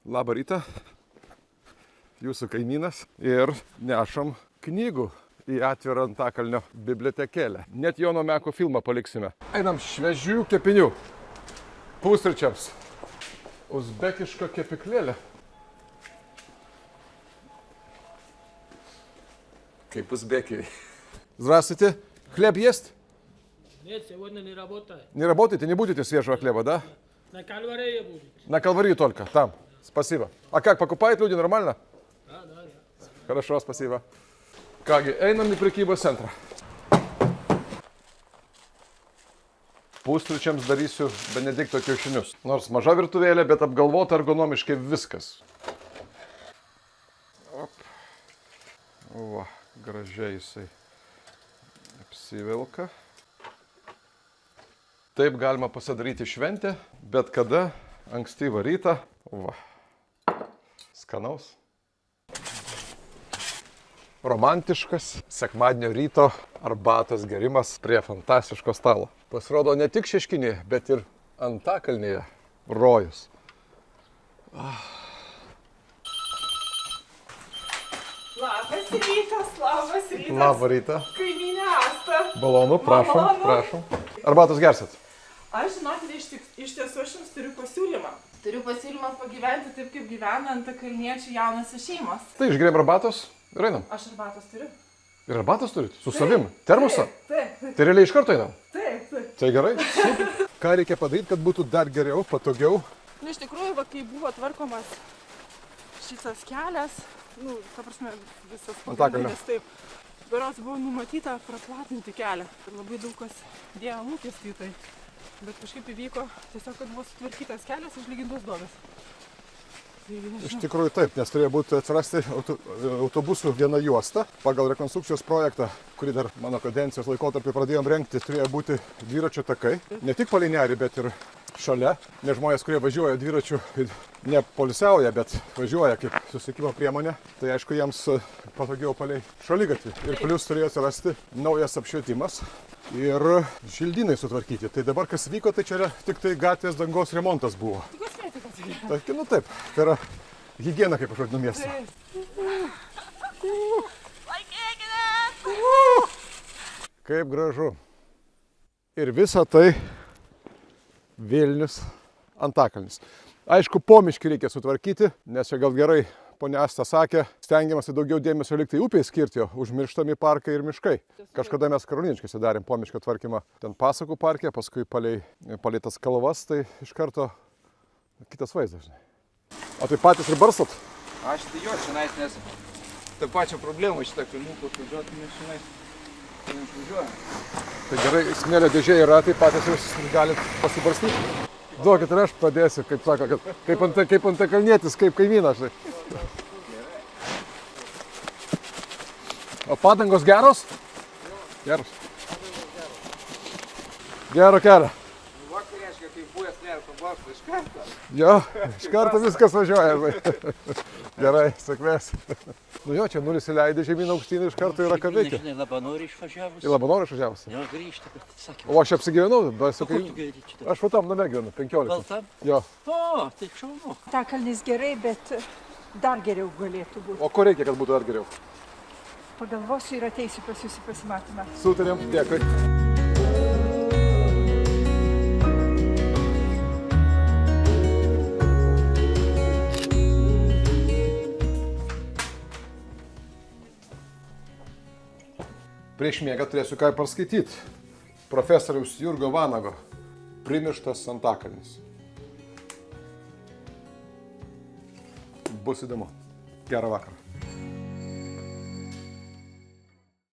Labą rytą, jūsų kaimynas ir nešam knygų į atvirą Antakalnio bibliotekėlę. Net Jono Meko filmą paliksime. Einam šviežių kepinių. Pusryčiams. Uzbekiška kepiklėlė. Kaip uzbekiai. Здравствуйте. Хлеб есть? Нет, сегодня не работает. Не работаете? Не будете свежего хлеба, да? На Кальварии будет. На Калварии только, там. Спасибо. А как, покупают люди нормально? Да. Хорошо, спасибо. Kągi, einam į prekybos centrą. Pusryčiams darysiu Benedikto kiaušinius. Nors maža virtuvėlė, bet apgalvota ergonomiškai viskas. Op. Va, gražiai jisai apsivilka. Taip galima pasidaryti šventę, bet kada ankstyvą rytą. Va. Skanaus. Romantiškas sekmadienio ryto arbatos gerimas prie fantastiško stalo. Pasirodo ne tik Šeškinėje, bet ir Antakalnyje rojus. Labas rytas, labas rytas. Labą rytą. Kaimynė Asta. Malonu, prašom, Malonu. prašom. Arbatos gersit? Aš, žinokite, iš tiesų aš jums turiu pasiūlymą. Turiu pasiūlymą pagyventi taip, kaip gyvena antakalniečių jaunosios šeimos. Tai išgerėm arbatos ir einam. Aš arbatos turiu. Ir arbatos turit? Su savim? Termosą? Taip. Tai realiai iš karto einam? Taip. Tai gerai. Super. Ką reikia padaryti, kad būtų dar geriau, patogiau? Nu, iš tikrųjų, kai buvo tvarkomas šitas kelias, ta prasme, visas pagrindinis, taip, berods buvo numatyta praplatinti kelią. Ir labai daug kas dėjo lūkestį į tai. Bet kažkaip įvyko tiesiog, kad buvo sutvarkytas kelias, išlygintos duobės. Iš tikrųjų taip, nes turėjo būti atsirasti autobusų viena juosta. Pagal rekonstrukcijos projektą, kurį dar mano kadencijos laikotarpį pradėjom rengti, turėjo būti dviračio takai. Ne tik palei nerį, bet ir šalia. Nes žmonės, kurie važiuoja dviračiu, ne poilsiauja, bet važiuoja kaip susisiekimo priemonė, tai aišku, jiems patogiau palei šaligatvį. Ir plius turėjo atsirasti naujas apšvietimas ir želdynai sutvarkyti. Tai dabar kas vyko, tai čia yra tik tai gatvės dangos remontas buvo. Tai, nu taip, tai yra higiena, kaip aš vadinu miestą. Kaip gražu. Ir visa tai Vilnius Antakalnis. Aišku, pomiškį reikia sutvarkyti, nes čia gal gerai ponia Asta sakė, stengiamasi daugiau dėmesio liktai upėje skirti, užmirštami parkai ir miškai. Kažkada mes Karoliniškėse darėm pomiškio tvarkymą ten Pasakų parke, paskui palei tas kalvas, tai iš karto kitas vaizdas. O tai patys ir barstot? Aš tai jo šiandien, nes tą pačią problemą šitą kalniuką atvažiuoti, nes šiandien neatvažiuojam. Tai gerai, smėlio dėžė yra, tai patys jūs galit pasibarstyti. Duokit ir aš padėsiu, kaip sako, kad kaip antakalnietis, kaip kaimynas. O padangos geros? Geros. Gero kelio. Vakar reiškia, kai buvęs nėra pabarsto iš karto. Jo, iš karto viskas važiuoja. Gerai, sėkmės. Nu jo, čia nusileidė žemyn aukštyn iš karto yra ką veikti. Žinai, Labanorį išvažiavus. Į Labanorį išvažiavus? Jo, grįžti, bet sakė. O aš apsigyvenau, dar O kur tu gyveni čia? aš va tam name gyvenu, 15. Gal tam? Jo. O, tai šaunu. Antakalnis gerai, bet dar geriau galėtų būti. O ko reikia, kad būtų dar geriau? Pagalvosiu ir ateisiu pas jūs į pasimatymą. Sutarėm, dėkui. Prieš miegą turėsiu ką paskaityti. Profesoriaus Jurgio Vanago Primirštas Antakalnis. Bus įdomu. Gerą vakarą.